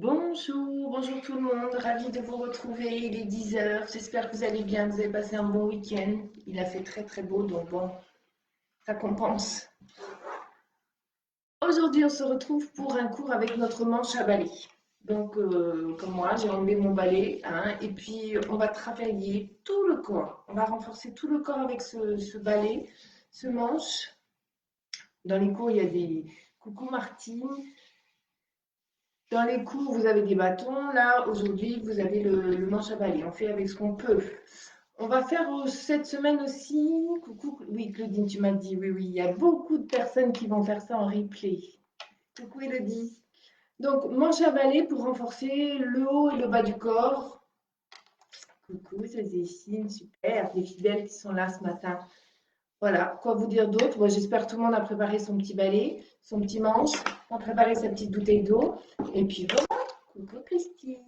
Bonjour, bonjour tout le monde, ravi de vous retrouver, il est 10 heures, j'espère que vous allez bien, vous avez passé un bon week-end, il a fait très très beau donc bon, ça compense. Aujourd'hui on se retrouve pour un cours avec notre manche à balai. Donc comme moi j'ai enlevé mon balai hein, et puis on va travailler tout le corps, on va renforcer tout le corps avec ce balai, ce manche. Dans les cours il y a des coucou Martine. Dans les cours, vous avez des bâtons. Là, aujourd'hui, vous avez le manche à balai. On fait avec ce qu'on peut. On va faire cette semaine aussi. Coucou, oui, Claudine, tu m'as dit, oui, oui, il y a beaucoup de personnes qui vont faire ça en replay. Coucou, Elodie. Donc, manche à balai pour renforcer le haut et le bas du corps. Coucou, c'est Zéphine, super. Les fidèles qui sont là ce matin. Voilà, quoi vous dire d'autre? Bon, j'espère que tout le monde a préparé son petit balai, son petit manche, a préparé sa petite bouteille d'eau. Et puis voilà, coucou Christine.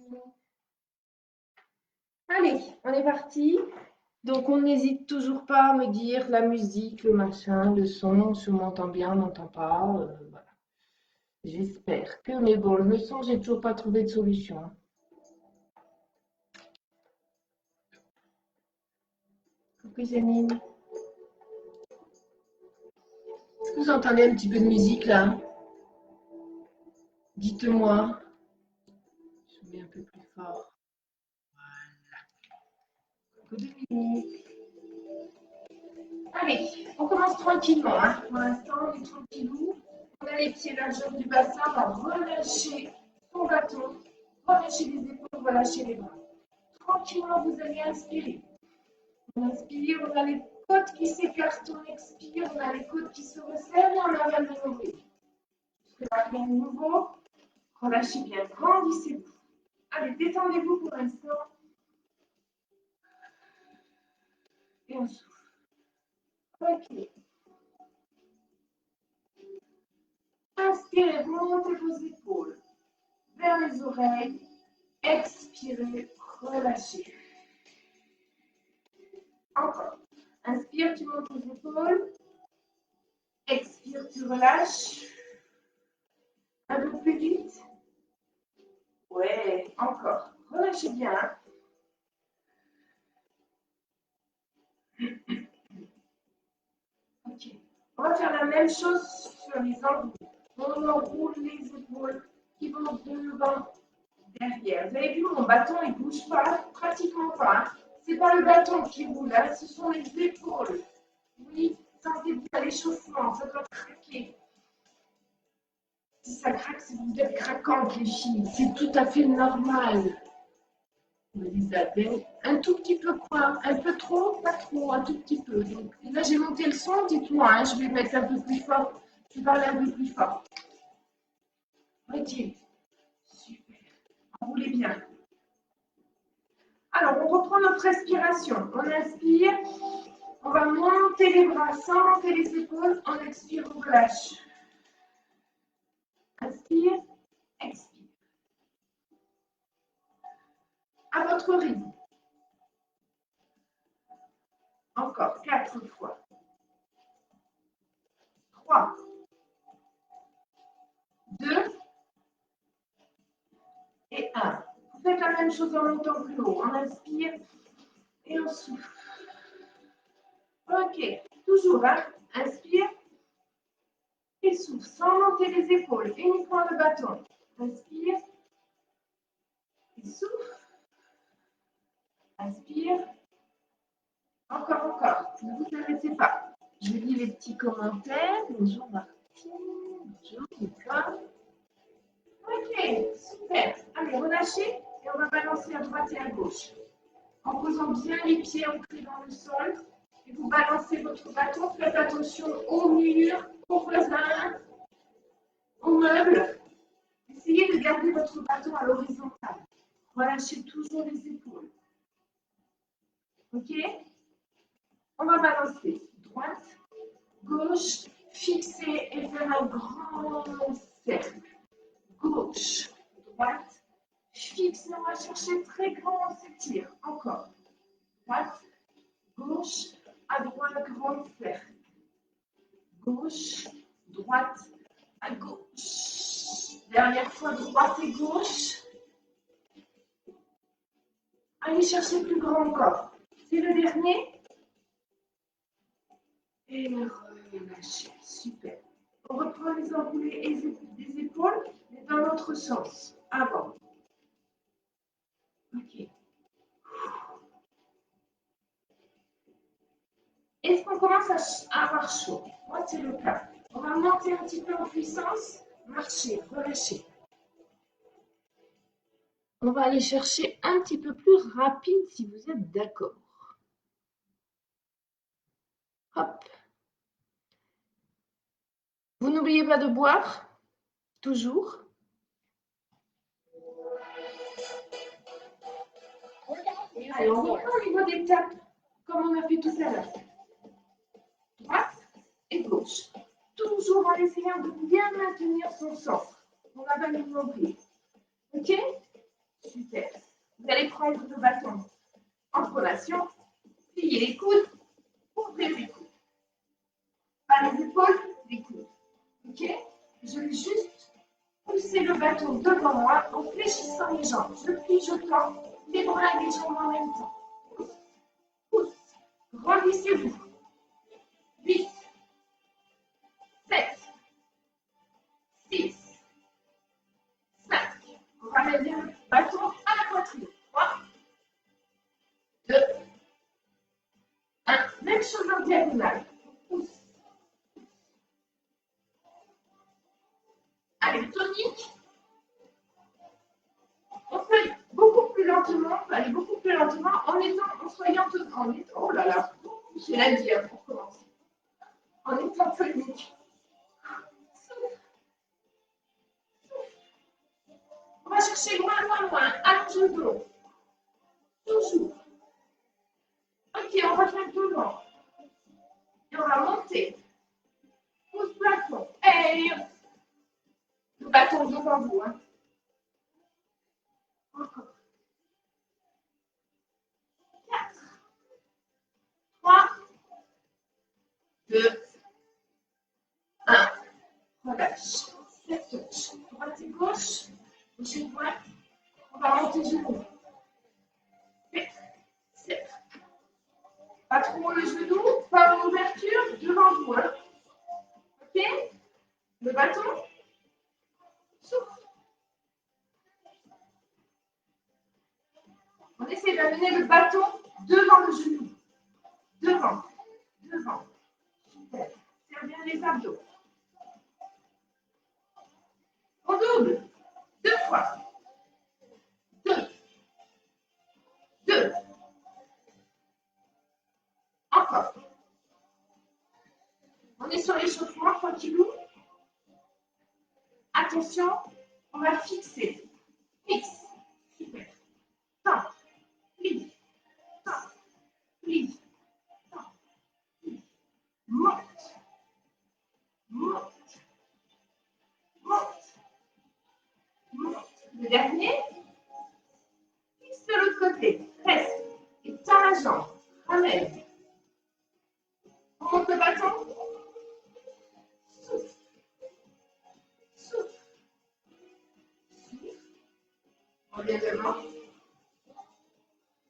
Allez, on est parti. Donc, on n'hésite toujours pas à me dire la musique, le machin, le son, si on m'entend bien, on m'entend pas. Voilà. J'espère que, mais bon, le son, j'ai toujours pas trouvé de solution. Coucou Janine. Est-ce que vous entendez un petit peu de musique là? Dites-moi. Je mets un peu plus fort. Coucou Dominique. Allez, on commence tranquillement. Hein. Pour l'instant, on est tranquillou. On a les pieds largeur du bassin. On va relâcher son bâton. Relâcher les épaules, relâcher les bras. Tranquillement, vous allez inspirer. On inspire, on a les côtes qui s'écartent, on expire, on a les côtes qui se resserrent et on avale de nouveau. Jusque-là, rien de nouveau. Relâchez bien, grandissez-vous. Allez, détendez-vous pour l'instant. Et on souffle. Ok. Inspirez, montez vos épaules vers les oreilles. Expirez, relâchez. Encore. Inspire, tu montes les épaules. Expire, tu relâches. Un peu plus vite. Ouais, encore. Relâchez bien. Ok. On va faire la même chose sur les enroules. On enroule les épaules qui vont devant, derrière. Vous avez vu, mon bâton, il ne bouge pas, pratiquement pas. Ce n'est pas le bâton qui roule, hein, ce sont les épaules. Oui, sentez-vous à l'échauffement, ça doit craquer. Si ça craque, c'est que vous êtes craquantes, les filles. C'est tout à fait normal. Elisabeth, un tout petit peu quoi? Un peu trop? Pas trop, un tout petit peu. Donc, là, j'ai monté le son, dites-moi, hein, je vais mettre un peu plus fort. Je vais parler un peu plus fort. Ok, super. Enroulez bien. Alors, on reprend notre respiration. On inspire, on va monter les bras sans monter les épaules. On expire, on relâche. Inspire, expire. À votre rythme. Encore 4 fois. 3, 2 et 1. Vous faites la même chose en montant plus haut. On inspire et on souffle. Ok, toujours, hein. Inspire et souffle, sans monter les épaules, uniquement le bâton. Inspire et souffle. Inspire. Encore. Ne vous arrêtez pas. Je lis les petits commentaires. Bonjour Martine. Bonjour Nicole. Ok, super. Allez, relâchez et on va balancer à droite et à gauche. En posant bien les pieds ancrés dans le sol. Et vous balancez votre bâton. Faites attention au mur, aux voisins, aux meubles. Essayez de garder votre bâton à l'horizontale. Relâchez toujours les épaules. Ok? On va balancer. Droite, gauche, fixer et faire un grand cercle. Gauche, droite, fixe. On va chercher très grand, on s'étire. Encore. Droite, gauche, à droite, grand cercle. Gauche, droite, à gauche. Dernière fois, droite et gauche. Allez chercher plus grand encore. C'est le dernier. Et relâchez. Super. On reprend les enroulés des épaules, mais dans l'autre sens. Avant. Ok. Est-ce qu'on commence à avoir chaud? Moi, c'est le cas. On va monter un petit peu en puissance. Marcher, relâcher. On va aller chercher un petit peu plus rapide si vous êtes d'accord. Hop. Vous n'oubliez pas de boire, toujours. Allez, on reprend au niveau des tapes, comme on a fait tout à l'heure. Droite et gauche. Toujours en essayant de bien maintenir son centre. On va le nombril. Ok? Super. Vous allez prendre le bâton en pronation, plier les coudes, ouvrir les coudes. Pas les épaules, les coudes. Ok? Je vais juste pousser le bâton devant moi en fléchissant les jambes. Je plie, je tends, les bras et les jambes en même temps. Pousse, pousse. Grandissez-vous. 8, 7, 6, 5. On ramène le bâton à la poitrine. 3, 2, 1. Même chose en diagonale. Pousse. Allez, tonique. On fait beaucoup plus lentement, allez beaucoup plus lentement en soyant oh là là, j'ai la dire pour commencer. En étant tonique. On va chercher loin, loin, loin. Allonge le dos. Toujours. Ok, on va faire devant. Et on va monter. Pousse plafond. Et le bâton devant vous. Hein. Encore. 4, 3, 2, 1. Relâche. Cette touche. Droite et gauche. Gauche et droite. On va monter genoux. 8, 7. Pas trop le genou, pas en ouverture, devant vous. Hein. Ok? Le bâton. Souffle. On essaie d'amener le bâton devant le genou. Devant. Devant. Super. Serre bien les abdos. On double. 2 fois. 2. 2. Encore. On est sur l'échauffement, tranquillou. Attention, on va fixer. Fixe. Super. Tends. Plie. Tends. Plie. Tends. Plie. Monte. Monte. Monte. Monte. Le dernier. Fixe de l'autre côté. Reste. Et tends la jambe. Ramène. On monte le bâton. Souffle. Souffle. Souffle. On vient devant.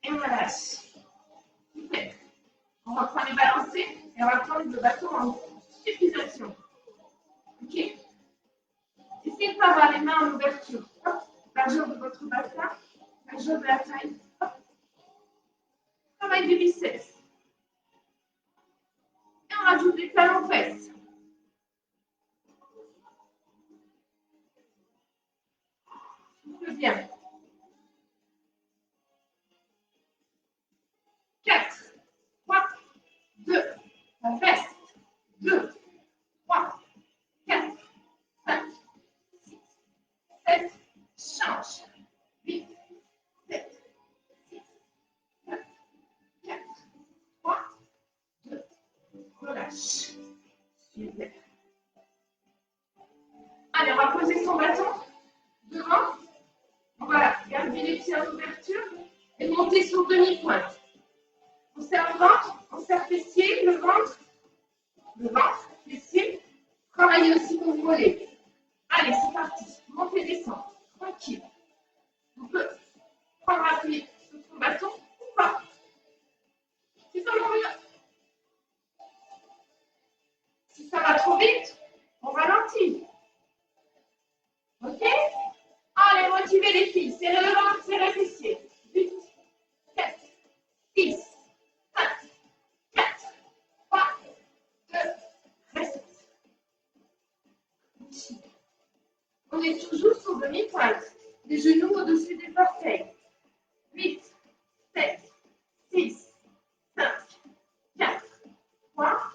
Et on lâche. Super. On va prendre les balancés et on va prendre le bâton en supination. Ok? Essayez de pas avoir les mains en ouverture. Hop. Largeur de votre bassin, largeur de la taille. Hop. Travail du biceps. Et on rajoute des talons fesses. Souffle bien. 4, 3, 2, reste. 2, 3, 4, 5, 6, 7, change. 8, 7, 6, 9, 4, 3, 2, relâche. Super. Allez, on va poser son bâton devant. Voilà, garder les pieds en ouverture et monter sur demi-pointe. On serre le ventre, on serre fessier, le ventre, fessier. Travaillez aussi vos mollets. Allez, c'est parti. Montez, descendre. Tranquille. On peut prendre appui sur son bâton On est toujours sur demi-pointe. Les genoux au-dessus des orteils. 8, 7, 6, 5, 4, 3,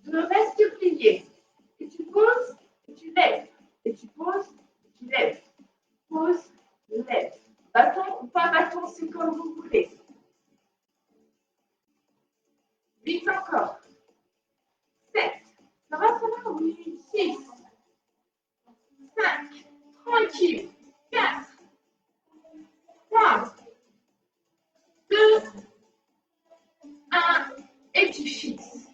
2, reste plié. Et tu poses, et tu lèves. Et tu poses, et tu lèves. Pose, lève. Bâton ou pas bâton, c'est comme vous voulez. 8 encore. 7. Ça va, oui. 6. 5. Tranquille. 4. 3. 2. 1. Et tu fixes.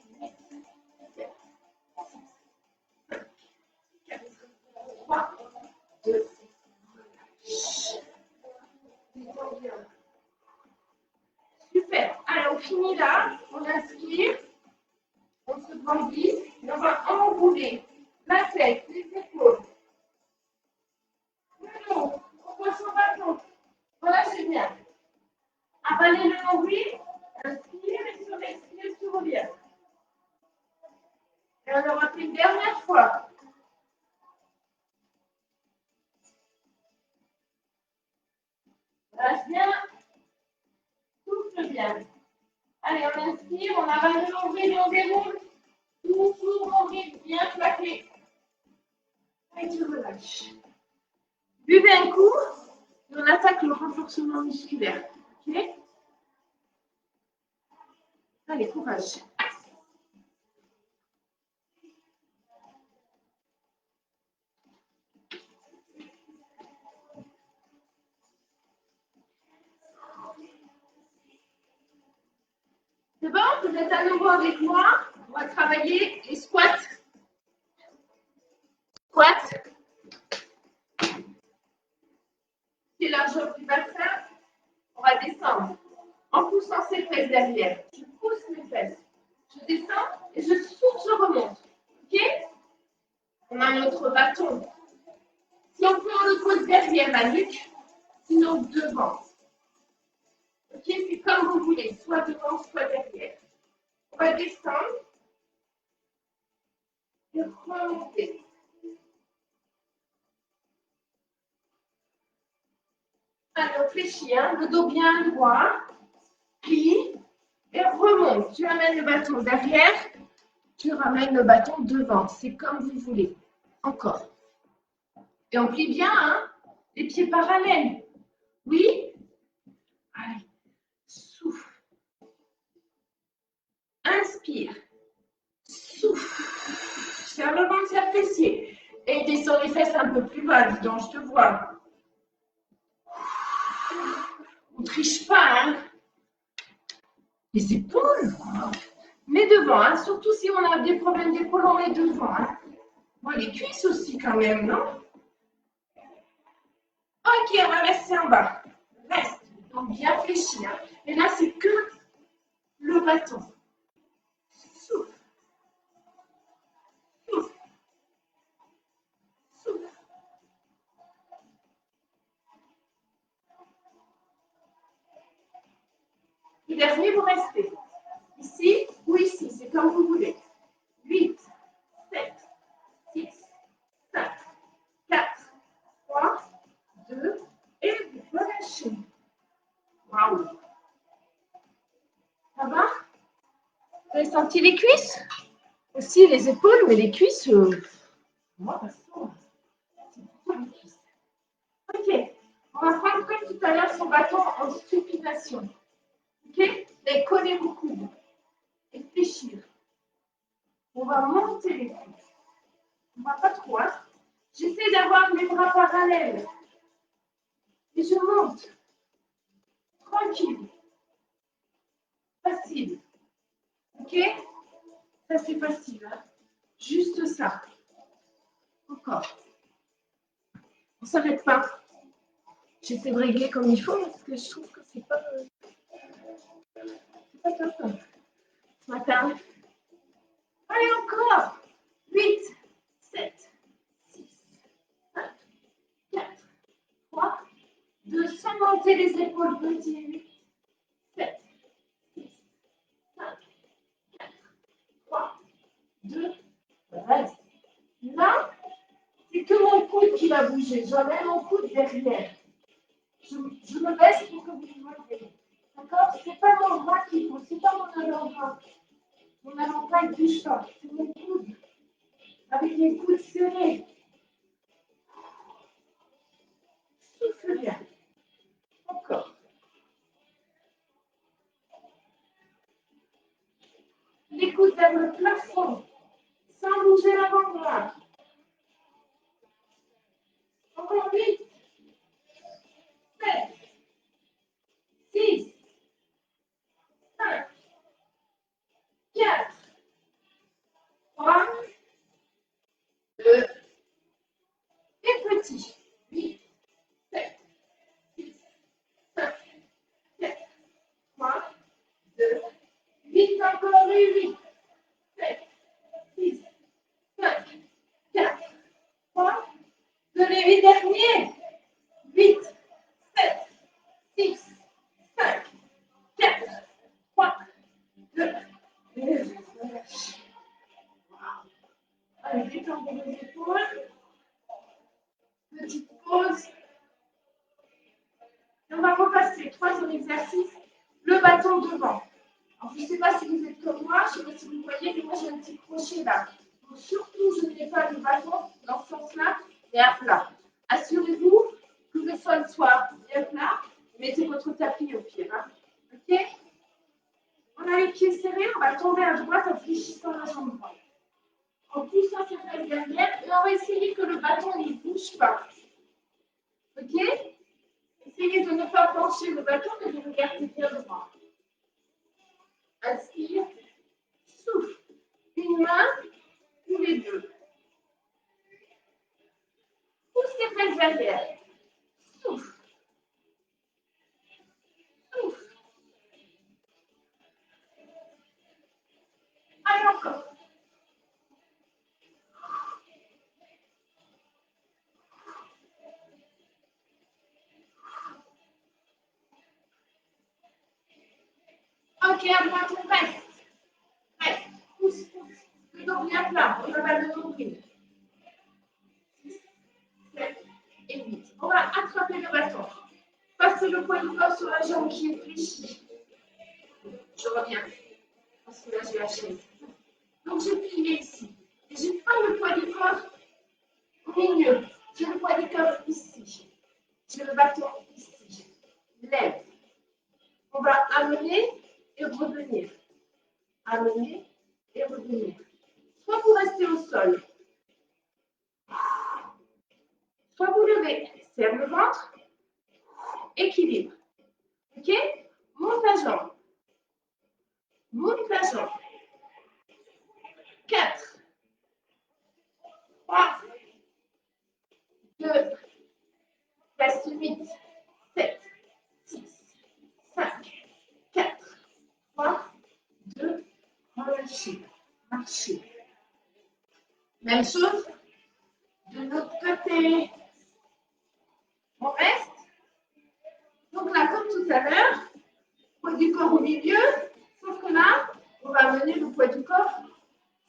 4. 3. 2. Super. Alors, on finit là. On inspire. On se grandit. Et on va enrouler la tête, les épaules. Le dos. On voit son bâton. Voilà, c'est bien. Avalez le nombril. Inspire et sur l'expire, tu reviens. Et on le refait une dernière fois. Reste bien. Souffle bien. Allez, on inspire, on avale le nombril et on déroule. Toujours nombril bien plaqué. Et tu relâches. Buvez un coup et on attaque le renforcement musculaire. Ok? Allez, courage. C'est bon? Vous êtes à nouveau avec moi. On va travailler les squats. Squat. C'est largeur du bassin. On va descendre en poussant ses fesses derrière. Je pousse mes fesses. Je descends et je souffle, je remonte. Ok? On a notre bâton. Si on peut, on le pose derrière la nuque, sinon devant. Ok? C'est comme vous voulez, soit devant, soit derrière. On va descendre et remonter. Alors, fléchis, hein, le dos bien droit, plie et remonte. Tu amènes le bâton derrière, tu ramènes le bâton devant. C'est comme vous voulez. Encore. Et on plie bien, hein? Les pieds parallèles. Oui? Allez. Souffle. Inspire. Souffle. Serre le ventre, serre fessier. Et descends les fesses un peu plus bas, dis donc, je te vois. On ne triche pas, hein? Les épaules. Mais devant, hein? Surtout si on a des problèmes d'épaule, on met devant. Hein? Bon, les cuisses aussi quand même, non? Ok, on va rester en bas. Reste. Donc bien fléchi. Hein? Et là, c'est que le bâton. Souffle. Souffle. Souffle. Et dernier, vous restez. Ici ou ici, c'est comme vous voulez. 8, 7, 6, 5, 4, 3, 2, et vous relâchez. Waouh! Ça va? Vous avez senti les cuisses? Aussi les épaules, mais les cuisses, moi, c'est plutôt les cuisses. Ok, on va prendre comme tout à l'heure son bâton en supination. Ok? Et coller vos coudes. Et fléchir. On va monter les cuisses. On va pas trop, hein? J'essaie d'avoir mes bras parallèles. Et je monte. Tranquille. Facile. Ok? Ça, c'est facile. Hein? Juste ça. Encore. On ne s'arrête pas. J'essaie de régler comme il faut parce que je trouve que c'est pas top. Ce matin. Allez, encore. 8, 7, 6, 5, 4, 3, 2, sans monter les épaules. Petit. 8, 7, 6, 5, 4, 3, 2, reste. Là, c'est que mon coude qui va bouger. J'emmène mon coude derrière. Je me baisse pour que vous me voyez. D'accord? Ce n'est pas mon bras qui bouge, ce n'est pas mon avant-bras. Mon avant-bras ne bouge pas. C'est mon coude. Avec les coudes serrés. Souffle bien. Encore. Les coudes vers le plafond. Sans bouger l'avant-bras. Encore 8, 7, 6, 5, 4, 3, 2, et petit. 8, 7, 6, 5, 4, 3, 2, 8, encore 8, 7, 6, 5, 4, 3, 2, les 8 derniers. 8, 7, 6, 5, 4, 3, 2, et relâche. Allez, détendez les épaules. Petite pause. Et on va repasser 3e exercice, le bâton devant. Alors, je ne sais pas si vous êtes comme moi, je ne sais pas si vous voyez, mais moi j'ai un petit crochet là. Donc, surtout, je ne mets pas le bâton dans ce sens-là, mais à plat. Assurez-vous que le sol soit bien plat. Mettez votre tapis au pied. Hein. Ok? On a les pieds serrés, on va tomber à droite en fléchissant la jambe droite. En poussant cette aile derrière, et on va essayer que le bâton ne bouge pas. Ok? Essayez de ne pas pencher le bâton, mais de le garder bien droit. Inspire, souffle. Une main ou les deux. Pousse les fesses derrière. Souffle. Souffle. Allez encore. Ok, à droite, on reste. Reste. Pousse, pousse. Le dos bien plat. On va le nombril. 6, 7 et 8. On va attraper le bâton. Passez le poids du corps sur la jambe qui est fléchie. Je reviens. Parce que là, j'ai lâché. Donc, j'ai plié ici. Et je prends le poids du corps au milieu. J'ai le poids du corps ici. J'ai le bâton ici. Lève. On va amener et revenir. Amener et revenir. Soit vous restez au sol, soit vous levez. Serre le ventre. Équilibre. Ok? Monte la jambe. Monte la jambe. 4, 3, 2, reste 8, 7, 6, 5, 4, 3, 2, relâchez. Marchez. Même chose de l'autre côté. On reste. Donc là, comme tout à l'heure, poids du corps au milieu, sauf que là, on va amener le poids du corps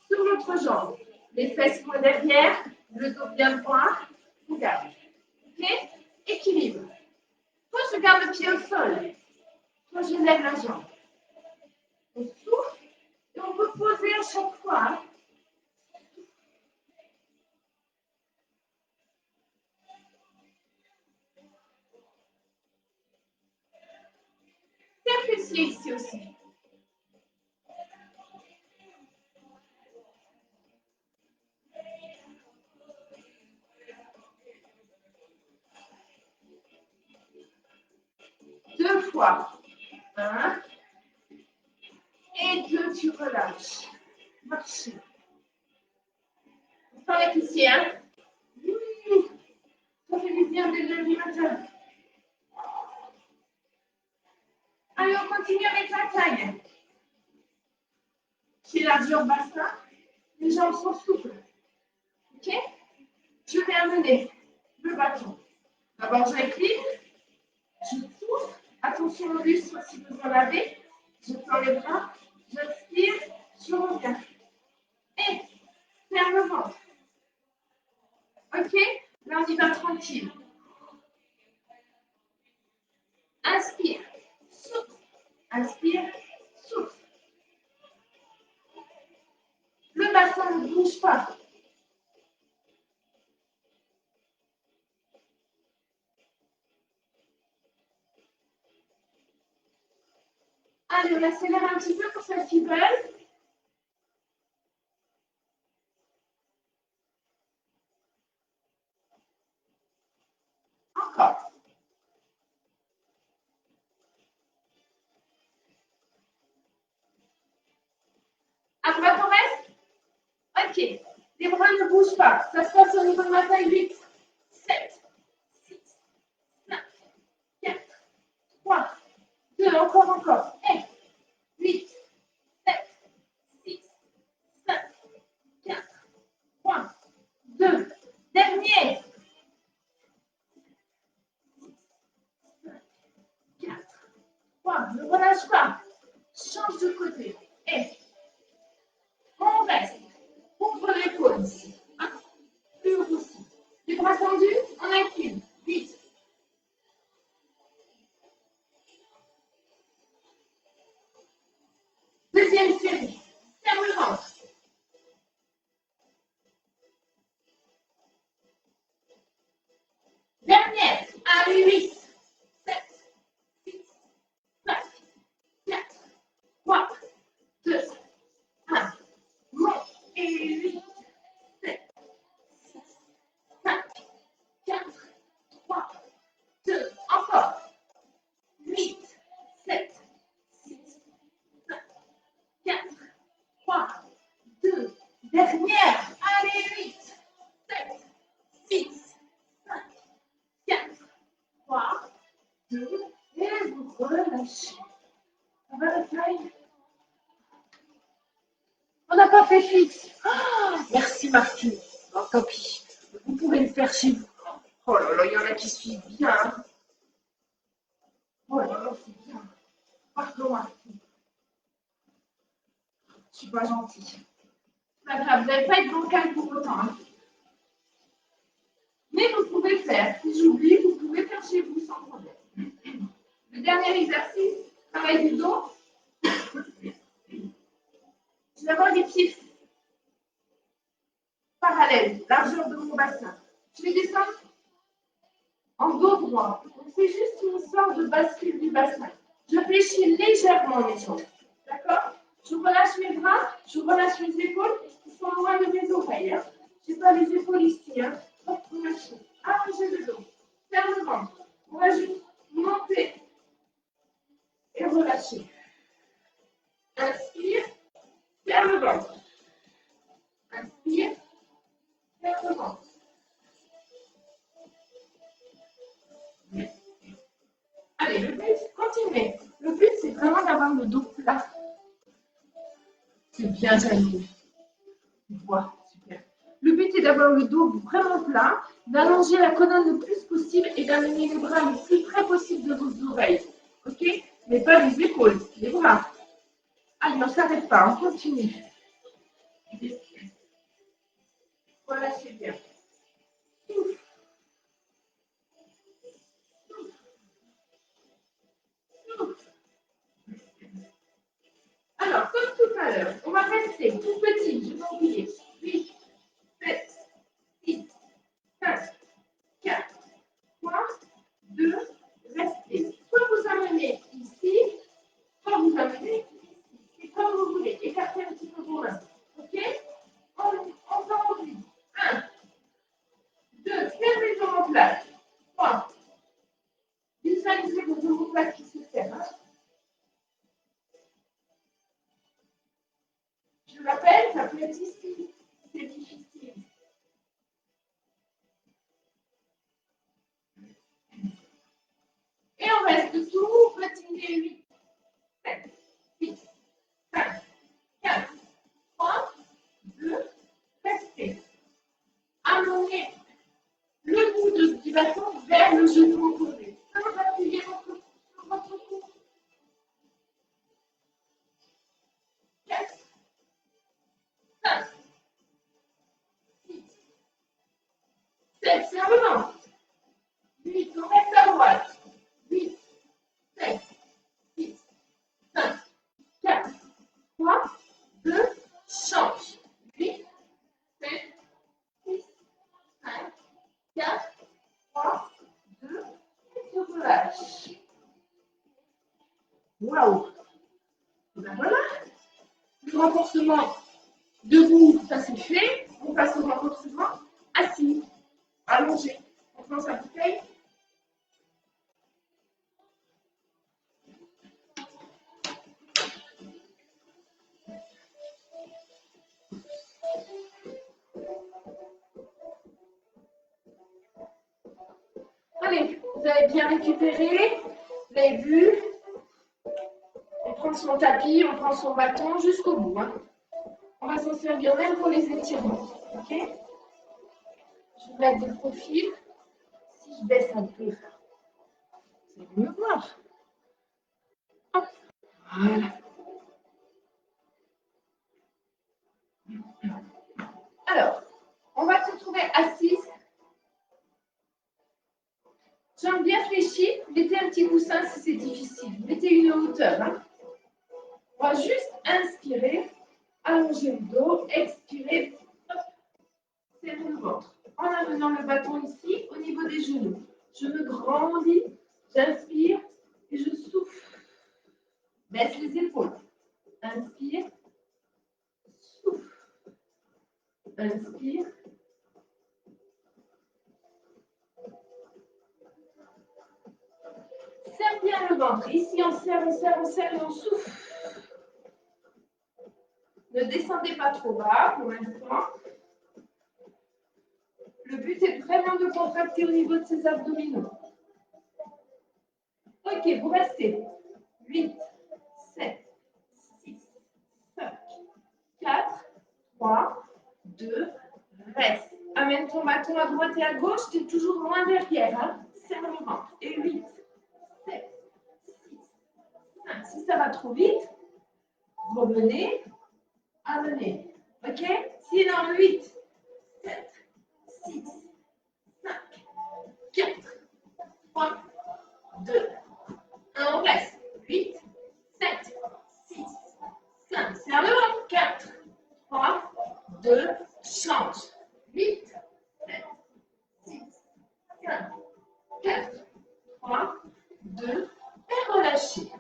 sur l'autre jambe. Les fesses moins derrière, le dos bien droit. On garde. Ok? Équilibre. Soit je garde le pied au sol, soit je lève la jambe. On souffle et on peut poser à chaque fois. Hein. Serre fessier ici aussi. Deux fois. 1 et 2, tu relâches. Marchez. On s'arrête ici, hein. Ça fait du bien dès le lundi matin. Allez, on continue avec la taille. J'élargis au bassin. Les jambes sont souples. Ok? Je vais amener le bâton. D'abord, j'incline. Je souffle. Attention aux muscles si vous en avez. Je tends les bras. J'inspire. Je reviens. Et ferme le ventre. Ok? Là, on y va tranquille. Inspire, souffle. Inspire, souffle. Le bassin ne bouge pas. Allez, on accélère un petit peu pour celles qui veulent. Encore. À droite, on reste? Ok. Les bras ne bougent pas. Ça se passe au niveau de ma taille. 8, 7, 6, 5, 4, 3, 2, encore. Et 8, 7, 6, 5, 4, 3, 2. Dernier. 4, 3. Ne relâche pas. Change de côté. Et on reste. Ouvre l'épaule ici. Plus haut aussi. Les bras tendus, on incline. Vite. Deuxième série. Ferme le ventre. Dernière. Allez, 8, 7, 6, 5, 4, 3, 2, 1. Monte. Et 8, 7, 6, 5, 4, 3, 2. Encore. 8, 7, 6, 5, 4, 3, 2. Dernière. Allez, 8, 7, 6, 5, 4, 3, 2. Et vous relâchez. Ça va la taille? On n'a pas fait fixe. Oh, merci Martine. Bon, tant pis. Vous pouvez le faire chez vous. Oh là là, il y en a qui suivent bien. Hein. Oh là là, c'est bien. Pardon Martine. Je suis pas gentille. C'est pas grave, vous n'allez pas être bancal pour autant. Hein. Mais vous pouvez faire. Si j'oublie, vous pouvez faire chez vous sans problème. Le dernier exercice, travail du dos. Je vais avoir des pieds parallèles, largeur de mon bassin. Je vais descendre en dos droit. C'est juste une sorte de bascule du bassin. Je fléchis légèrement mes jambes. D'accord? Je relâche mes bras, je relâche mes épaules. Ils sont loin de mes oreilles. Hein. Je n'ai pas les épaules ici. Hein. Hop, relâchez. Allongez le dos. Ferme le ventre. On va juste monter et relâcher. Inspire, ferme le ventre. Inspire, ferme le ventre. Allez, le but, continuez. Le but, c'est vraiment d'avoir le dos plat. C'est bien, Janine. Voilà, super. Le but est d'avoir le dos vraiment plat, d'allonger la colonne le plus possible et d'amener les bras le plus près possible de vos oreilles. Ok? Mais pas les épaules, les bras. Allez, on ne s'arrête pas, on continue. Voilà, c'est bien. Alors, comme tout à l'heure, on va rester tout petit, je vais oublier. 8, 7, 6, 5, 4, 3, 2, restez. Soit vous amenez ici, soit vous amenez ici. C'est comme vous voulez. Écartez un petit peu vos mains. OK? On va en vue. 1, 2, fermez vos omoplates. 3, visualisez vos omoplates qui se ferment. Hein? Je l'appelle, ça peut être ici. C'est difficile. Et on reste tout petit. 8, 7, 6, 5, 4, 3, 2, restez. Amenez le bout du bâton vers le genou opposé. Sans appuyer sur votre cou. 4, 5, 6, 7. C'est un peu relâche. Waouh. Ben voilà. Le renforcement debout, ça c'est fait. On passe au renforcement assis, allongé. On prend sa bouteille. Allez, vous avez bien récupéré, vous avez vu. On prend son tapis, on prend son bâton jusqu'au bout. Hein. On va s'en servir même pour les étirements. Ok? Je vais mettre de profil. Si je baisse un peu, vous allez me voir. Hop. Voilà. Alors, on va se trouver assise. Jambes bien fléchies. Mettez un petit coussin si c'est difficile. Mettez une hauteur. Hein. On va juste inspirer, allonger le dos, expirer, hop, serrer le ventre. En amenant le bâton ici, au niveau des genoux. Je me grandis, j'inspire et je souffle. Baisse les épaules. Inspire, souffle. Inspire. Serre bien le ventre. Ici, on serre, on serre, on serre et on souffle. Ne descendez pas trop bas pour l'instant. Le but est vraiment de contracter au niveau de ces abdominaux. Ok, vous restez. 8, 7, 6, 5, 4, 3, 2, reste. Amène ton bâton à droite et à gauche, tu es toujours loin derrière. Hein? Serre le ventre. Et 8, 7, 6, 5. Si ça va trop vite, revenez, amenez. Ok? Sinon, 8, 7, 6, 5, 4, 3, 2, 1. On reste. 8, 7, 6, 5. Serre le ventre. 4, 3, 2, change. 8, 7, 6, 5, 4, 3, 2, et relâchez.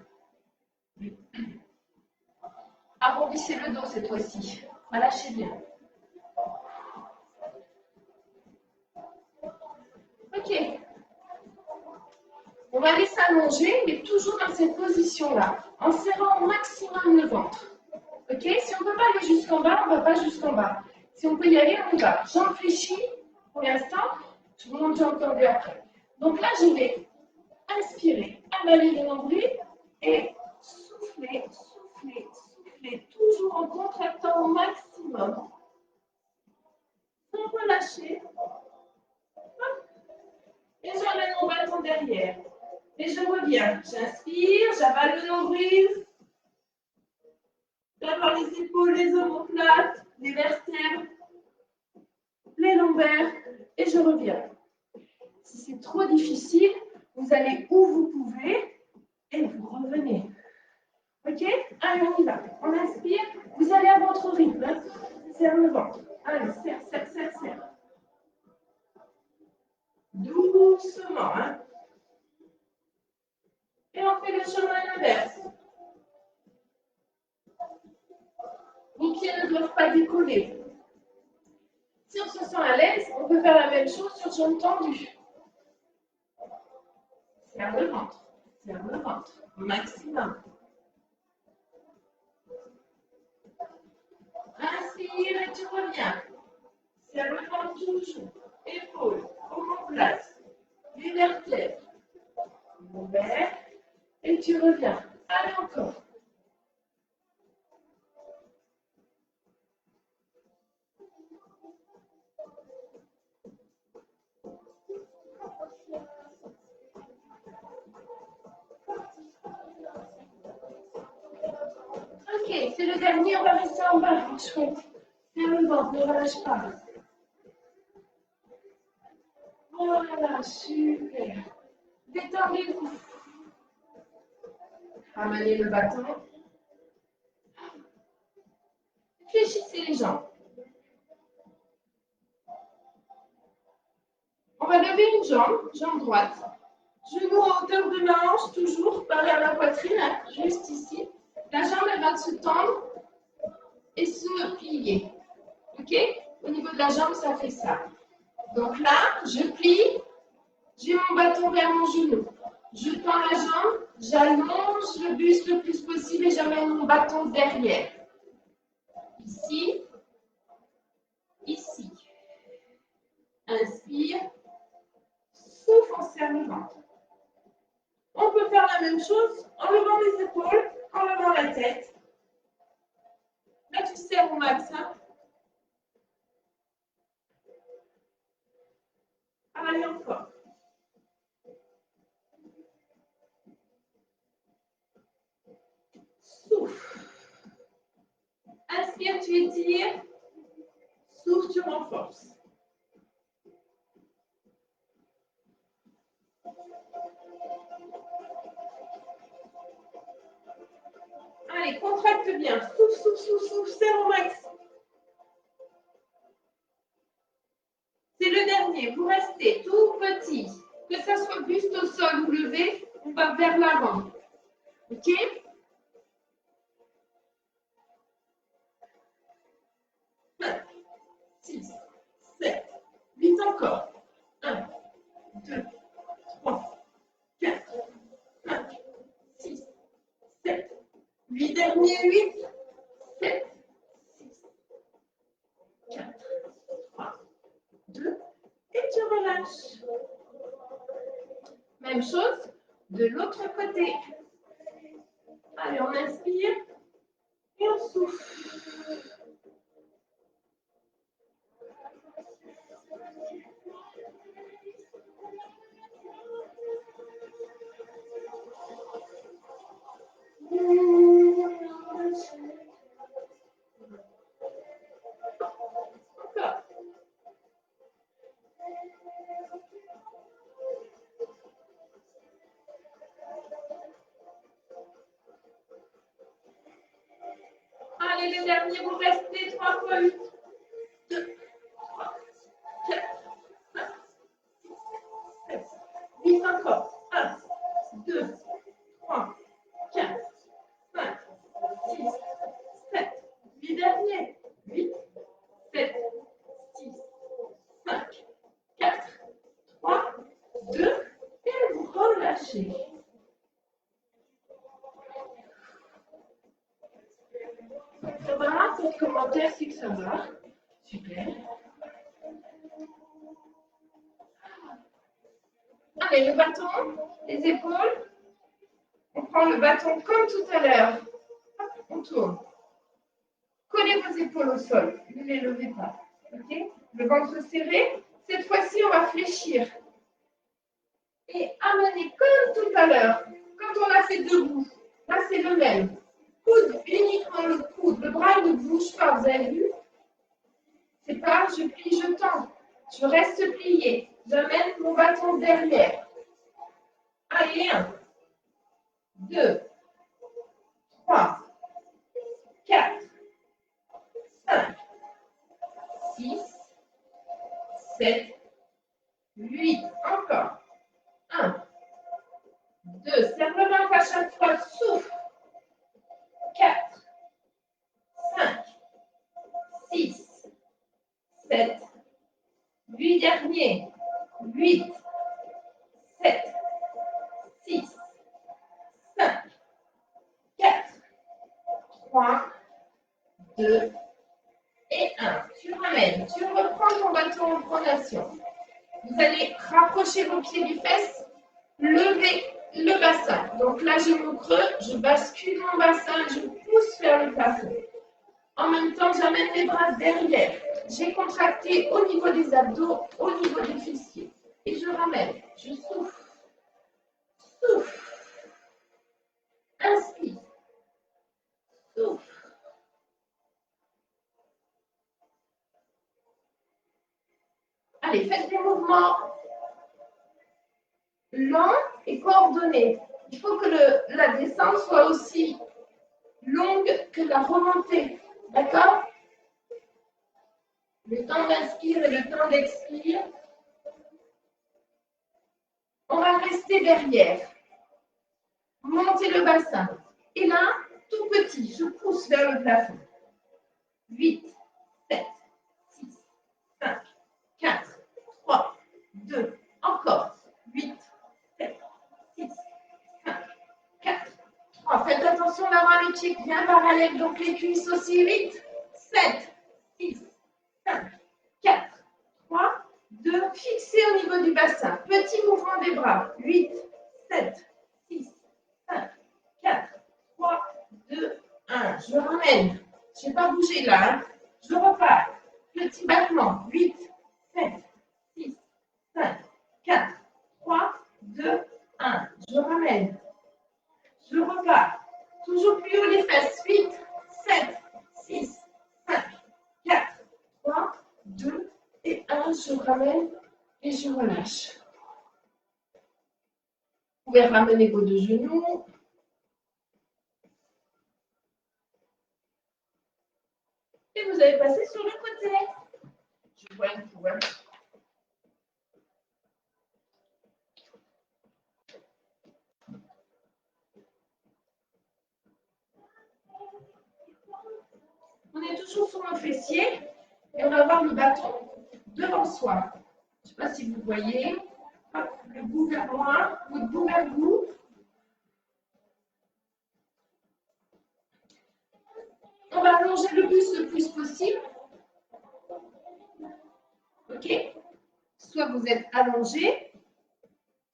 Arrondissez le dos cette fois-ci. Relâchez bien. Ok. On va aller s'allonger, mais toujours dans cette position-là, en serrant au maximum le ventre. Ok? Si on ne peut pas aller jusqu'en bas, on ne va pas jusqu'en bas. Si on peut y aller, on y va. Jambes fléchies pour l'instant. Je vous montre jambes tendues après. Donc là, je vais inspirer, avaler le nombril et souffler, souffler, souffler, toujours en contractant au maximum. Sans relâcher. Hop. Et j'emmène mon bâton derrière. Et je reviens. J'inspire, j'avale le nombril. D'avoir les épaules, les omoplates, les vertèbres, les lombaires. Et je reviens. Si c'est trop difficile, vous allez où vous pouvez et vous revenez. Ok? Allez, on y va. On inspire. Vous allez à votre rythme. Hein? Serre le ventre. Allez, serre, serre, serre, serre. Doucement. Hein? Et on fait le chemin inverse. Vos pieds ne doivent pas décoller. Si on se sent à l'aise, on peut faire la même chose sur jambes tendues. Serre le ventre au maximum. Inspire et tu reviens. Serre le ventre toujours. Épaules, omoplate, les vertèbres. Lombaire. Et tu reviens. Allez encore. Ok, c'est le dernier, on va rester en bas. Chouette. Serre le ventre, ne relâche pas. Voilà, super. Détendez-vous. Ramenez le bâton. Fléchissez les jambes. On va lever une jambe, jambe droite. Genou en hauteur de ma hanche, toujours parler à la poitrine, hein, juste ici. La jambe, elle va se tendre et se plier. Ok? Au niveau de la jambe, ça fait ça. Donc là, je plie, j'ai mon bâton vers mon genou. Je tends la jambe, j'allonge le buste le plus possible et j'amène mon bâton derrière. Ici, ici. Inspire, souffle, on serre le ventre. On peut faire la même chose en levant les épaules, en levant la tête. Là, tu serres au max. Hein? Allez, encore. Souffle. Inspire, tu étires. Souffle, tu renforces. Allez, contracte bien. Souffle, souffle, souffle, souffle, serre au max. C'est le dernier. Vous restez tout petit. Que ça soit buste au sol ou levé, on va vers l'avant. OK? 5, 6, 7, 8 encore. 1, 2, 3, 4, 5, 6, 7, 8 derniers, 8, 7, 6, 4, 3, 2, et tu relâches. Même chose de l'autre côté. Allez, on inspire et on souffle. Encore. Allez, le dernier, vous restez 3 fois 8. 2, 3, 4, 5, 6, 7, 8 encore. 1, 2, 3, 4, 5, 6, 7, 8 derniers. 8, 7, 6, 5, 4, 3, 2, et vous relâchez. Ça va? Votre commentaire, c'est que ça va. Super. Allez, le bâton, les épaules. On prend le bâton comme tout à l'heure. On tourne. Collez vos épaules au sol. Ne les levez pas. Okay? Le ventre serré. Cette fois-ci, on va fléchir. Et amener comme tout à l'heure. Quand on a fait debout. Là, c'est le même. Coude, uniquement le coude. Le bras ne bouge pas. Vous avez vu? C'est pas je plie, je tends. Je reste plié. J'amène mon bâton derrière. Allez, 1, 2, 3, 4, 5, 6, 7, 8. Encore. 1, 2. Serre le ventre à chaque fois. Souffle. 4, 5, 6, 7, 8 derniers. 8, 7, 6, 5, 4, 3, 2 et 1. Tu ramènes. Tu reprends ton bâton en pronation. Vous allez rapprocher vos pieds des fesses, lever le bassin. Donc là, j'ai mon creux, je bascule mon bassin, je pousse vers le plafond. En même temps, j'amène les bras derrière. J'ai contracté au niveau des abdos, au niveau des fessiers. Et je ramène. Je souffle. Souffle. Inspire. Souffle. Allez, faites des mouvements lents et coordonnés. Il faut que la descente soit aussi longue que la remontée. D'accord? Le temps d'inspire et le temps d'expire. On va rester rester derrière. Montez le bassin. Et là, tout petit, je pousse vers le plafond. 8, 7, 6, 5, 4, 3, 2, encore. 8, 7, 6, 5, 4, 3. Faites attention d'avoir les pieds bien parallèles, donc les cuisses aussi. 8, 7, 6, 5, 4, 3, 2. Fixez au niveau du bassin. Petit mouvement des bras. 8, 7, 6, 5, 4, 3, 2, 1. Je ramène. Je n'ai pas bougé là. Hein. Je repars. Petit battement. 8, 7, 6, 5, 4, 3, 2, 1. Je ramène. Je repars. Toujours plus haut les fesses. 8, 7, 6, 5, 4, 3, 2 et 1. Je ramène et je relâche. Vous pouvez ramener vos deux genoux. Et vous allez passer sur le côté. Je vois une fois. On est toujours sur nos fessiers et on va avoir le bâton devant soi. Je ne sais pas si vous voyez. Hop, le bout vers moi, votre bout vers vous. On va allonger le plus possible. OK? Soit vous êtes allongé,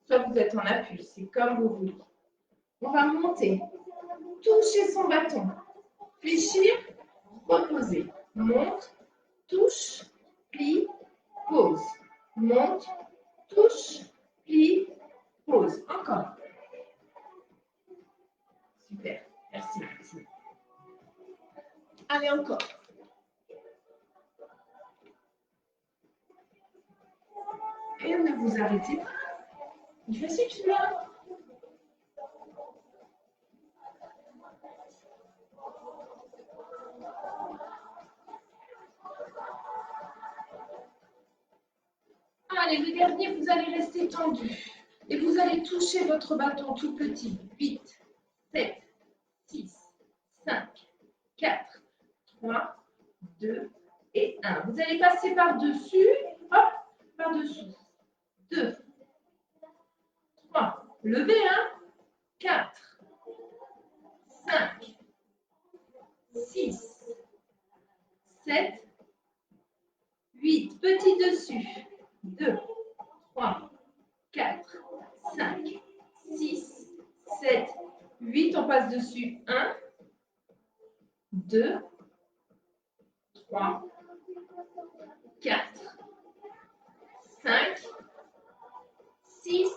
soit vous êtes en appui. C'est comme vous voulez. On va monter. Toucher son bâton. Fléchir, reposer. Monte, touche, plie, pose. Monte, touche, plie, pose. Encore. Super. Merci. Merci. Allez, encore. Et ne vous arrêtez pas. Il fait celui-là. Allez, le dernier, vous allez rester tendu. Et vous allez toucher votre bâton tout petit. 8, 7, 6, 5, 4, 3, 2 et 1. Vous allez passer par-dessus. Hop, par-dessous. 2, 3. Levez, hein. 4, 5, 6, 7, 8. Petit dessus. 2, 3, 4, 5, 6, 7, 8. On passe dessus. 1, 2, 3, 4, 5, 6,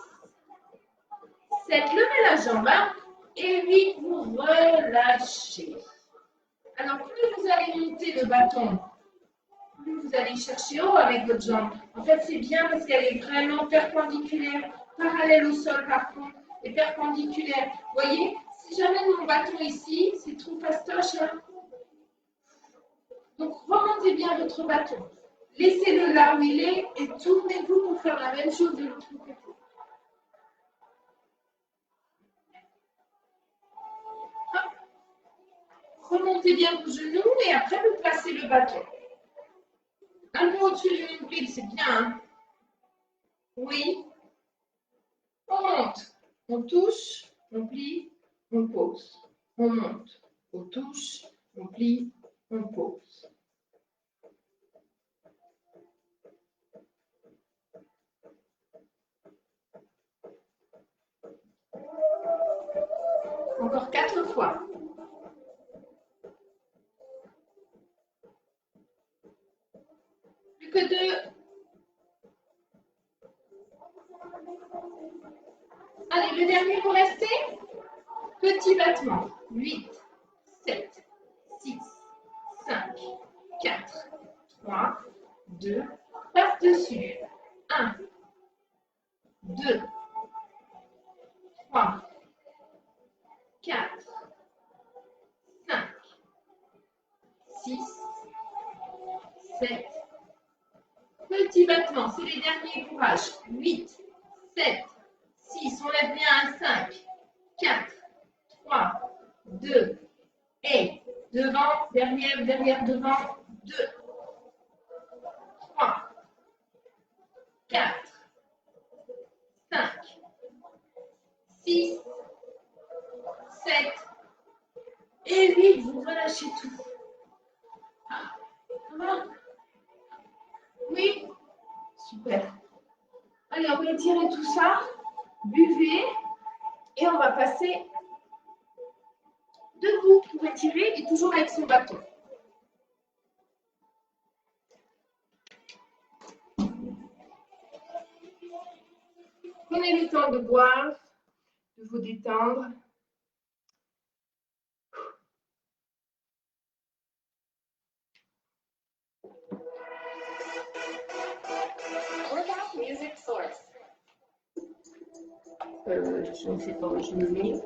7. Levez la jambe. Hein, et 8. Vous relâchez. Alors, plus vous allez monter le bâton, plus vous allez chercher haut avec votre jambe. En fait, c'est bien parce qu'elle est vraiment perpendiculaire, parallèle au sol par contre, et perpendiculaire. Vous voyez, si j'amène mon bâton ici, c'est trop fastoche. Hein. Donc, remontez bien votre bâton. Laissez-le là où il est et tournez-vous pour faire la même chose de l'autre côté. Hop. Remontez bien vos genoux et après, vous placez le bâton. Un peu au-dessus du nombril, c'est bien. Hein. Oui. On monte. On touche. On plie. On pose. On monte. On touche. On plie. On pose. Encore 4 fois. Plus que 2. Allez, le dernier pour rester. Petit battement. 8, 7, 6, 5, 4, 3, 2. Passe dessus. 1, 2, 3, 4, 5, 6, 7. Petit battement, c'est les derniers courage. 8, 7, 6, 6, on lève bien à 5, 4, 3, 2, et devant, derrière, derrière, devant, 2, 3, 4, 5, 6, 7 et 8. Vous relâchez tout. Ça va? Oui? Super. Allez, on va étirer tout ça. Buvez. Et on va passer debout pour étirer et toujours avec son bâton. Prenez le temps de boire, de vous détendre. Music source. Je ne sais pas où je le mets.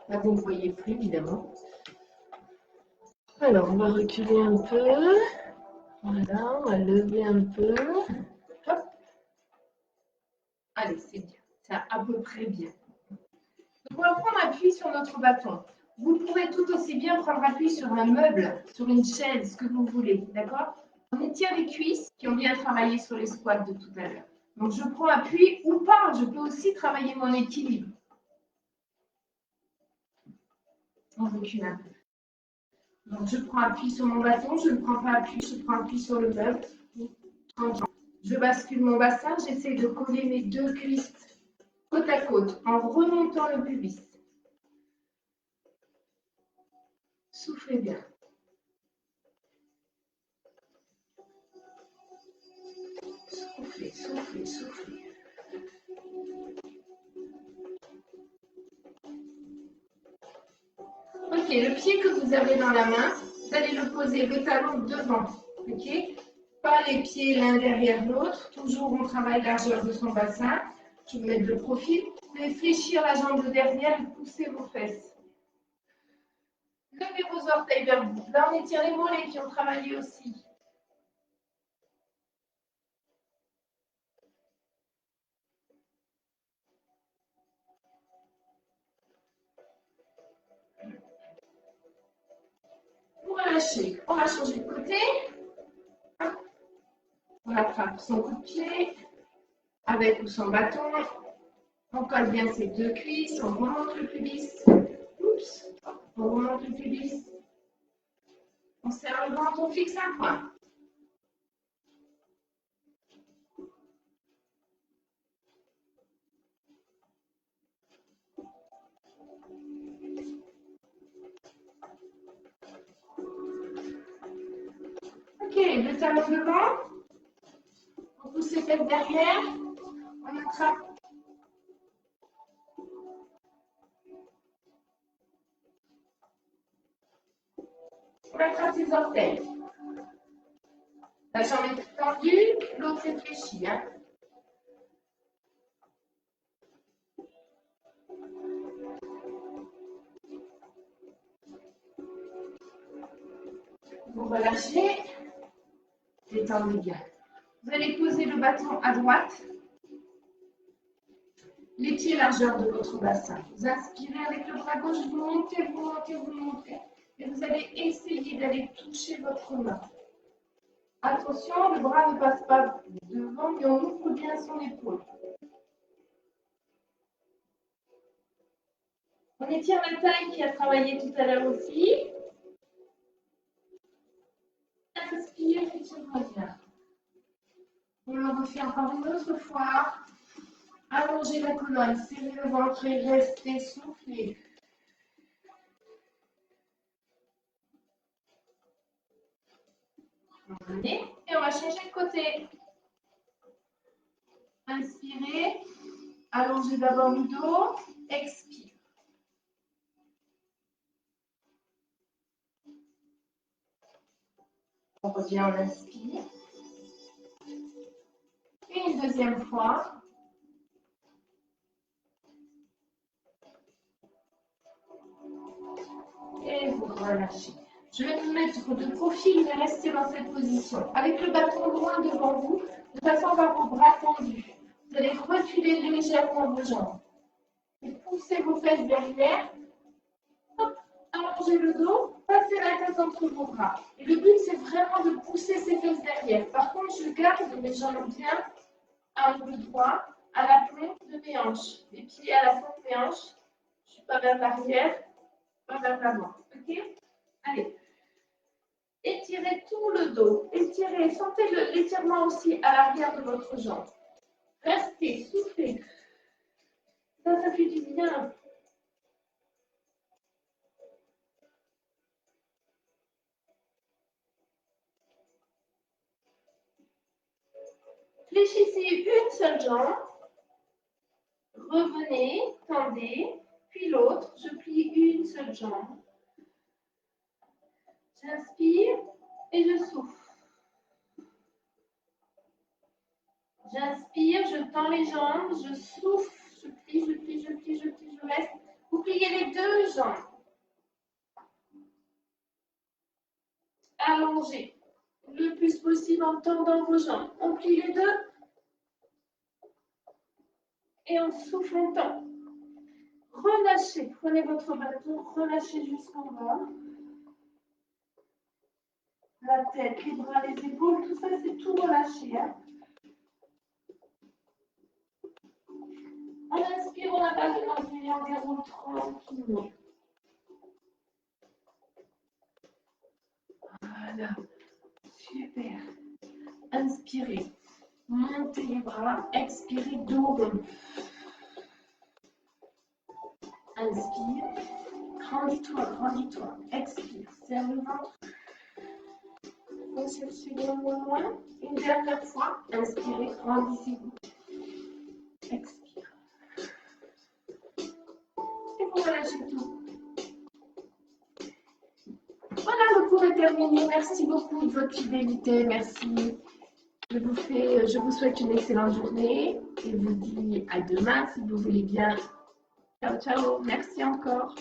Là, vous ne voyez plus, évidemment. Alors, on va reculer un peu. Voilà, on va lever un peu. Hop. Allez, c'est bien. C'est à peu près bien. On va prendre appui sur notre bâton. Vous pouvez tout aussi bien prendre appui sur un meuble, sur une chaise, ce que vous voulez. D'accord? On étire les cuisses qui ont bien travaillé sur les squats de tout à l'heure. Donc, je prends appui ou pas. Je peux aussi travailler mon équilibre. On recule un peu. Donc, je prends appui sur mon bâton. Je ne prends pas appui. Je prends appui sur le meuble. Je bascule mon bassin. J'essaie de coller mes deux cuisses côte à côte en remontant le pubis. Soufflez bien. Soufflez, soufflez, soufflez. Ok, le pied que vous avez dans la main, vous allez le poser le talon devant. Ok? Pas les pieds l'un derrière l'autre. Toujours on travaille largeur de son bassin. Je vais mettre de profil. Vous pouvez fléchir la jambe de derrière et pousser vos fesses. Levez vos orteils vers vous. Là, on étire les mollets qui ont travaillé aussi. Pour relâcher, on va changer de côté. On attrape son coup de pied avec ou sans bâton. On colle bien ses deux cuisses. On remonte le pubis. Oups. On remonte le pubis. On serre le ventre, on fixe un point. Ok, le talon devant. On pousse les fesses derrière. On attrape. On attrape ses orteils. La jambe est tendue, l'autre est fléchie. Hein. Vous relâchez, détendez bien. Vous allez poser le bâton à droite, les pieds largeur de votre bassin. Vous inspirez avec le bras gauche, vous montez, vous montez, vous montez. Et vous allez essayer d'aller toucher votre main. Attention, le bras ne passe pas devant, mais on ouvre bien son épaule. On étire la taille qui a travaillé tout à l'heure aussi. Inspire, étire-moi bien. On le refait encore une autre fois. Allongez la colonne, serrez le ventre et restez soufflé. Et on va changer de côté. Inspirez. Allongez d'abord le dos. Expire. On revient, on inspire. Et une deuxième fois. Et vous relâchez. Je vais me mettre de profil et rester dans cette position. Avec le bâton loin devant vous, de façon à avoir vos bras tendus. Vous Vous allez reculer légèrement vos jambes. Et poussez vos fesses derrière. Hop, allongez le dos, passez la tête entre vos bras. Et le but, c'est vraiment de pousser ses fesses derrière. Par contre, je garde mes jambes bien à angle droit, à la plombe de mes hanches. Les pieds à la pointe des hanches. Je ne suis pas vers l'arrière, pas vers l'avant. OK? Allez. Étirez tout le dos. Étirez, sentez l'étirement aussi à l'arrière de votre jambe. Restez, soufflez. Ça fait du bien. Fléchissez une seule jambe. Revenez, tendez, puis l'autre. Je plie une seule jambe. J'inspire et je souffle. J'inspire, je tends les jambes, je souffle, je plie, je plie, je plie, je plie, je reste. Vous pliez les deux jambes. Allongez le plus possible en tendant vos jambes. On plie les deux et on souffle, on tend. Relâchez, prenez votre bâton, relâchez jusqu'en bas. La tête, les bras, les épaules, tout ça, c'est tout relâché. Hein. On inspire, on abat le ventre et on déroule tranquillement. Voilà, super. Inspirez, montez les bras, expirez, dos rond. Inspire, grandis-toi, grandis-toi. Expire, serre le ventre. On cherche loin. Une dernière fois, inspirez, grandissez-vous. Expire. Et vous relâchez tout. Voilà, le cours est terminé. Merci beaucoup de votre fidélité. Merci. Je vous souhaite une excellente journée et vous dis à demain si vous voulez bien. Ciao, ciao. Merci encore.